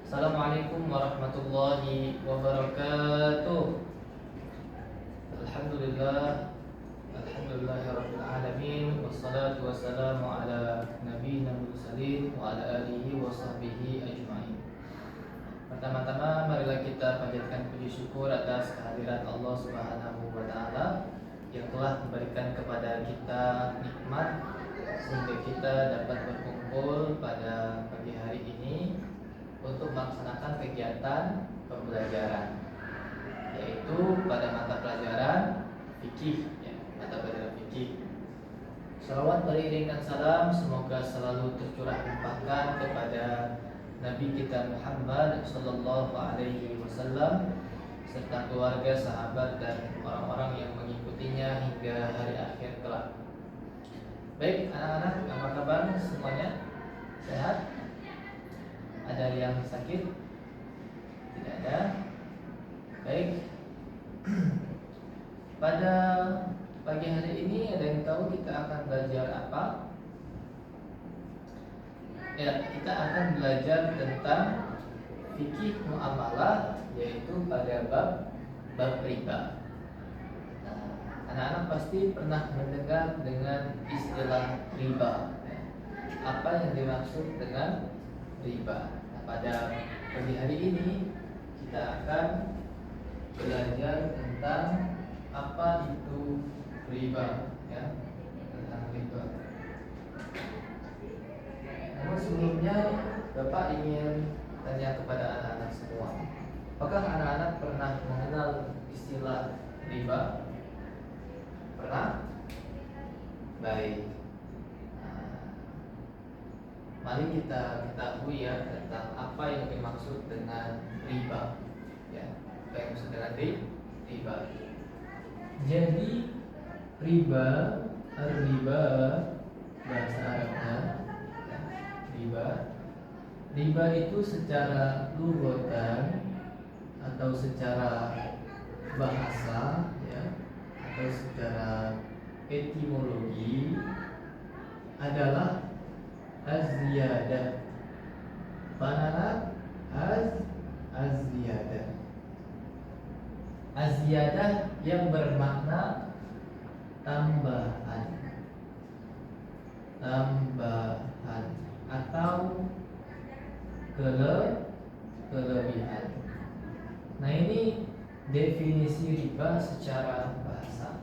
Assalamualaikum warahmatullahi wabarakatuh. Alhamdulillah, alhamdulillahirabbil alamin, wassalatu wassalamu ala nabiyina mursalin wa ala alihi wa sahbihi ajmain. Pertama-tama marilah kita panjatkan puji syukur atas kehadirat Allah Subhanahu wa taala yang telah memberikan kepada kita nikmat sehingga kita dapat berkumpul pada pagi hari ini untuk melaksanakan kegiatan pembelajaran, yaitu pada mata pelajaran fikih, mata pelajaran fikih. Salawat beriringan salam semoga selalu tercurah limpahkan kepada Nabi kita Muhammad Sallallahu Alaihi Wasallam serta keluarga, sahabat dan orang-orang yang mengikutinya hingga hari akhir kelak. Baik anak-anak, apa kabar semuanya? Sehat? Ada yang sakit? Tidak ada? Baik. Pada pagi hari ini ada yang tahu kita akan belajar apa? Ya, kita akan belajar tentang fikih muamalah, yaitu pada bab riba. Anak-anak pasti pernah mendengar dengan istilah riba. Apa yang dimaksud dengan riba? Pada pagi hari ini kita akan belajar tentang apa itu riba, tentang riba. Namun sebelumnya Bapak ingin tanya kepada anak-anak semua, apakah anak-anak pernah mengenal istilah riba? Pernah? Baik. Mari kita ketahui tentang apa yang dimaksud dengan riba. Apa yang dimaksud dengan riba? Jadi riba, riba bahasa Arabnya, riba itu secara lughatan atau secara bahasa, atau secara etimologi adalah az-ziyadah. Pananak az-ziyadah. Az-ziyadah yang bermakna tambahan. Tambahan atau kelebihan. Nah, ini definisi riba secara bahasa.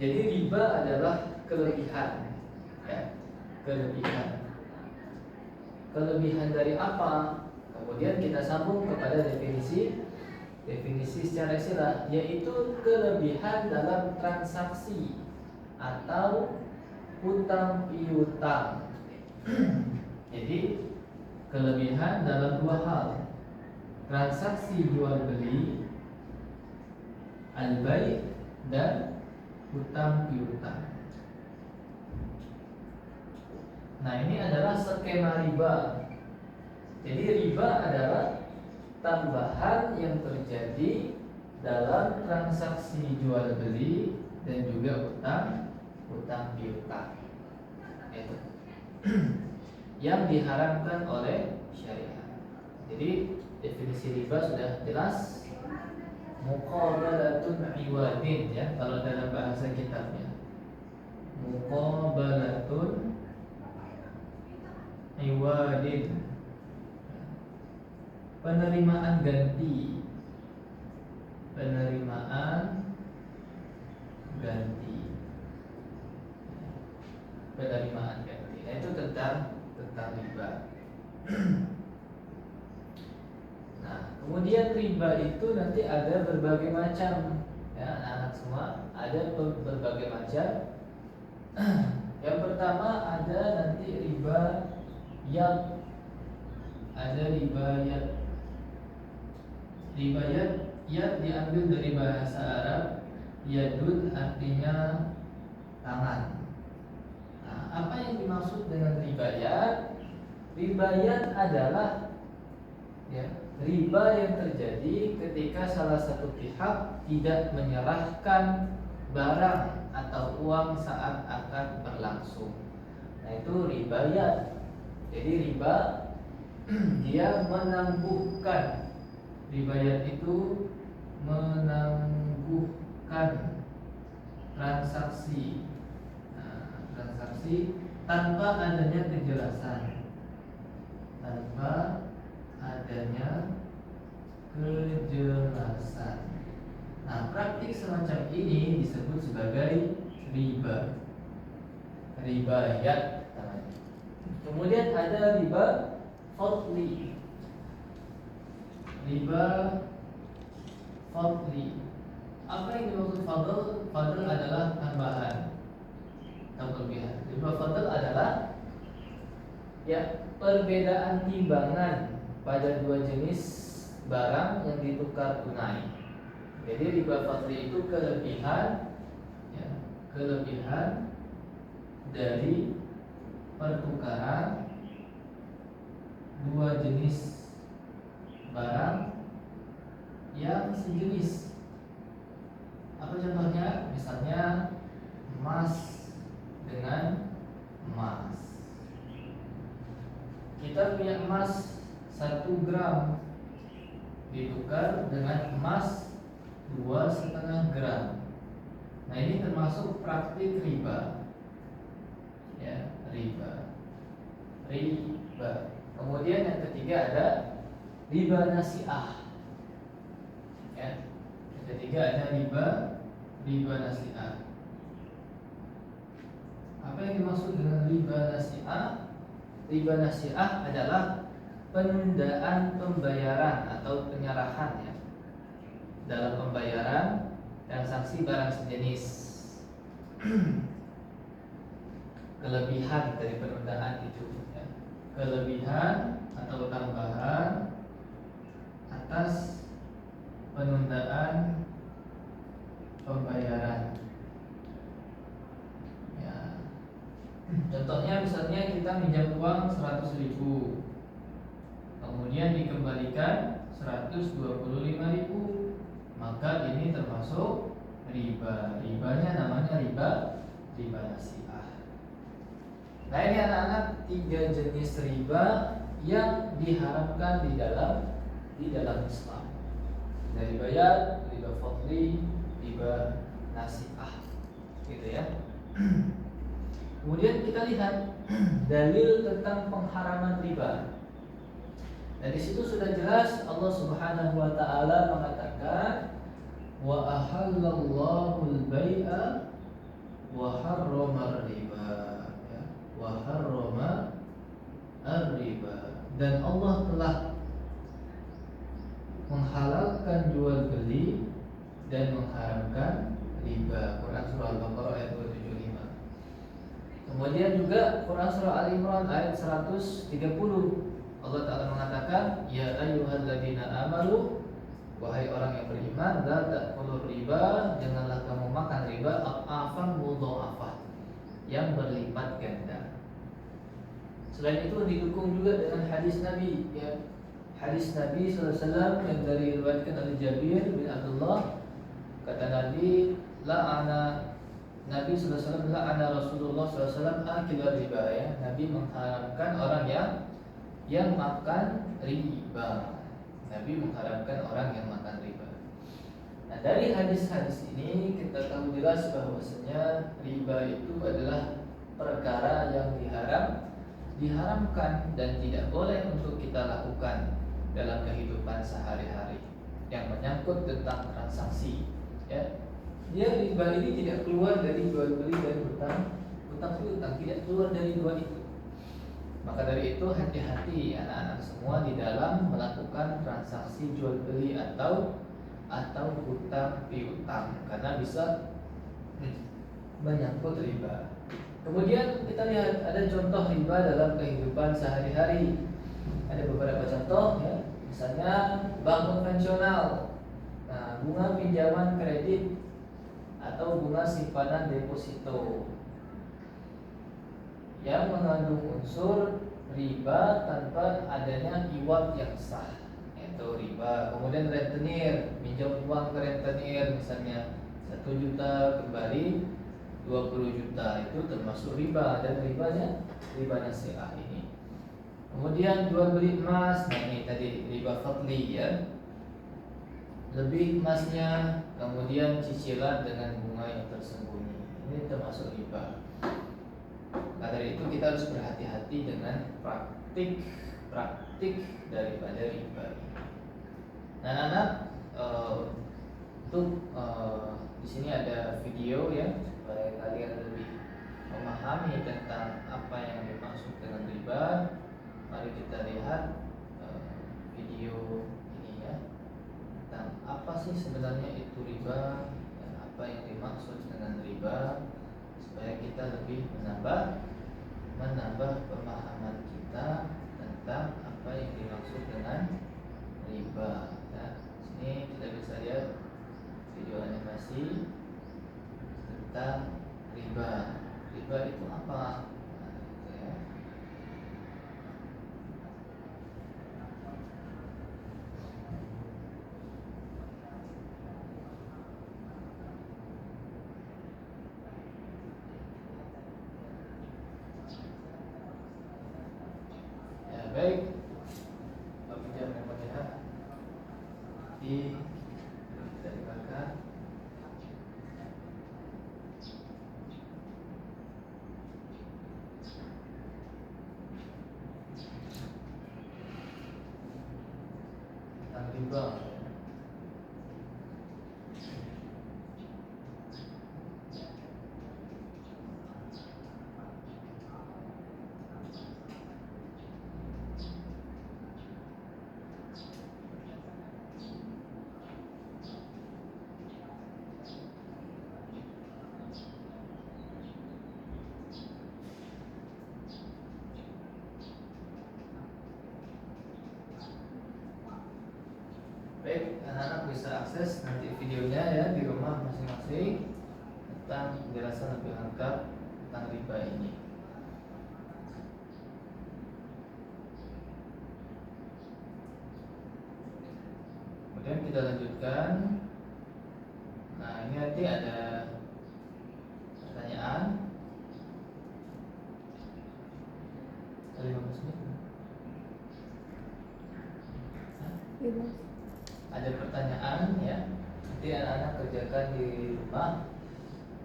Jadi riba adalah kelebihan, kelebihan. Kelebihan dari apa? Kemudian kita sambung kepada definisi secara istilah, yaitu kelebihan dalam transaksi atau hutang piutang. Jadi kelebihan dalam dua hal: transaksi jual beli, al-bai', dan hutang piutang. Nah, ini adalah skema riba. Jadi riba adalah tambahan yang terjadi dalam transaksi jual beli dan juga hutang piutang. Itu yang diharamkan oleh syariat. Jadi definisi riba sudah jelas. Muqabalatun iwadin, kalau dalam bahasa kitabnya. Muqabalatun iwadin, penerimaan ganti. Penerimaan ganti. Penerimaan ganti. Nah, itu tentang riba. Nah, kemudian riba itu nanti ada berbagai macam, anak-anak semua, ada berbagai macam. Yang pertama ada nanti riba yang ada ribayat. Ribayat diambil dari bahasa Arab yadun, artinya tangan. Nah, apa yang dimaksud dengan ribayat? Ribayat adalah riba yang terjadi ketika salah satu pihak tidak menyerahkan barang atau uang saat akad berlangsung. Nah, itu ribayat. Jadi riba dia menangguhkan. Ribayat itu menangguhkan transaksi, transaksi tanpa adanya kejelasan, tanpa adanya kejelasan. Nah, praktik semacam ini disebut sebagai riba, ribayat namanya. Kemudian ada riba fadli, riba fadli. Apa yang dimaksud fadl? Fadl adalah tambahan atau kelebihan. Riba fadl adalah perbedaan timbangan pada dua jenis barang yang ditukar tunai. Jadi riba fadli itu kelebihan, kelebihan dari pertukaran dua jenis barang yang sejenis. Apa contohnya? Misalnya emas dengan emas. Kita punya emas 1 gram ditukar dengan emas 2,5 gram. Nah, ini termasuk praktik riba. Ya, riba. Riba. Kemudian yang ketiga ada riba nasi'ah. Ya. Yang ketiga ada riba nasi'ah. Apa yang dimaksud dengan riba nasi'ah? Riba nasi'ah adalah penundaan pembayaran atau penyerahan ya, dalam pembayaran transaksi barang sejenis. Kelebihan dari penundaan itu ya. Kelebihan atau tambahan atas penundaan pembayaran ya. Contohnya misalnya kita minjam uang 100.000, kemudian dikembalikan 125.000, maka ini termasuk riba. Ribanya namanya riba nasi'ah. Nah, ini anak-anak 3 jenis riba yang diharamkan di dalam Islam. Ada ribayat, riba fadli, riba nasi'ah, gitu ya. Kemudian kita lihat dalil tentang pengharaman riba. Nah, di situ sudah jelas Allah Subhanahu wa taala mengatakan wa ahallallahu al-bai'a wa harrama riba ya, wa harrama ar-riba, dan Allah telah menghalalkan jual beli dan mengharamkan riba. Quran surah Al-Baqarah ayat 275. Kemudian juga Quran surah Al-Imran ayat 130. Allah Ta'ala mengatakan, ya ayyuhalladzina amanu, wahai orang yang beriman, la ta'kulur riba, janganlah kamu makan riba adhafan mudha'afah, yang berlipat ganda. Selain itu didukung juga dengan hadis Nabi ya. Hadis Nabi SAW yang diriwayatkan oleh Jabir bin Abdullah, kata Nabi, la'ana Nabi SAW, la'ana Rasulullah SAW akilah riba ya. Nabi mengharamkan orang yang makan riba. Nabi mengharamkan orang yang makan riba. Nah, dari hadis-hadis ini kita tahu jelas bahwasanya riba itu adalah perkara yang diharamkan dan tidak boleh untuk kita lakukan dalam kehidupan sehari-hari yang menyangkut tentang transaksi ya. Riba ini tidak keluar dari jual beli dan utang piutang, tidak keluar dari dua itu. Maka dari itu hati-hati anak-anak semua di dalam melakukan transaksi jual beli atau hutang piutang, karena bisa menyangkut riba. Kemudian kita lihat ada contoh riba dalam kehidupan sehari-hari. Ada beberapa contoh ya. Misalnya bank konvensional. Nah, bunga pinjaman kredit atau bunga simpanan deposito yang mengandung unsur riba tanpa adanya iwab yang sah, yaitu riba. Kemudian rentenir, minjam uang ke rentenir misalnya 1 juta kembali 20 juta, itu termasuk riba, dan riba nasi'ah ini. Kemudian jual beli emas, nah ini tadi riba fadli ya. Lebih emasnya, kemudian cicilan dengan bunga yang tersembunyi. Ini termasuk riba. Maka dari itu kita harus berhati-hati dengan praktik daripada riba. Nah, anak-anak, untuk di sini ada video ya supaya kalian lebih memahami tentang apa yang dimaksud dengan riba. Mari kita lihat video ini ya, tentang apa sih sebenarnya itu riba dan apa yang dimaksud dengan riba, supaya kita lebih menambah pemahaman kita tentang apa yang dimaksud dengan riba. Nah, sini kita bisa lihat video animasi tentang riba. Riba itu apa? Nah, gitu ya. Ya, baik. Bagi yang melihat di dari belakang. Tentang riba. Baik, anak-anak bisa akses nanti videonya ya di rumah masing-masing tentang penjelasan lebih lengkap tentang riba ini. Kemudian kita lanjutkan. Nah, ini nanti ada pertanyaan. 15 menit. Ada pertanyaan ya. Nanti anak-anak kerjakan di rumah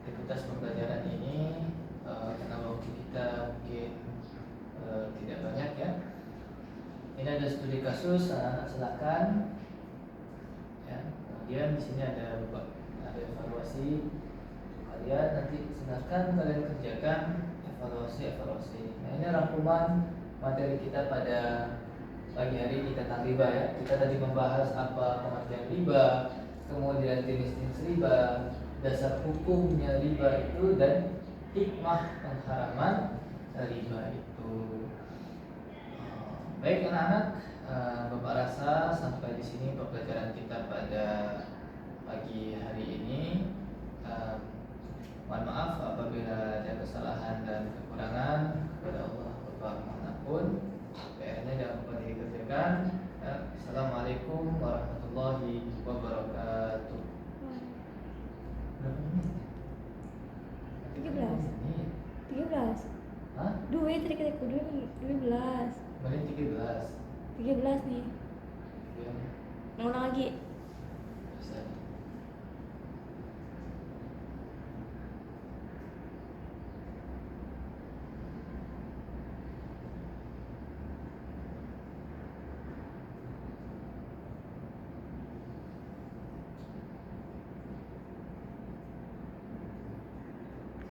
aktivitas pembelajaran ini, karena waktu kita mungkin tidak banyak ya. Ini ada studi kasus, anak-anak silakan. Ya, kemudian di sini ada evaluasi. Kalian nanti silakan kalian kerjakan evaluasi. Nah, ini rangkuman materi kita pada pagi hari ini tentang riba ya. Kita tadi membahas apa pengertian riba, kemudian jenis-jenis riba, dasar hukumnya riba itu, dan hikmah pengharaman riba itu. Baik anak-anak, Bapak rasa sampai di sini pembelajaran kita pada pagi hari ini. Mohon maaf apabila ada kesalahan dan kekurangan. Kepada Allah Bapak manapun, PR-nya jangan lupa dikerjakan. Assalamualaikum warahmatullahi wabarakatuh. Berapa menit? 13. Hah? Duit tadi kata 12. Menit 13. 13 nih.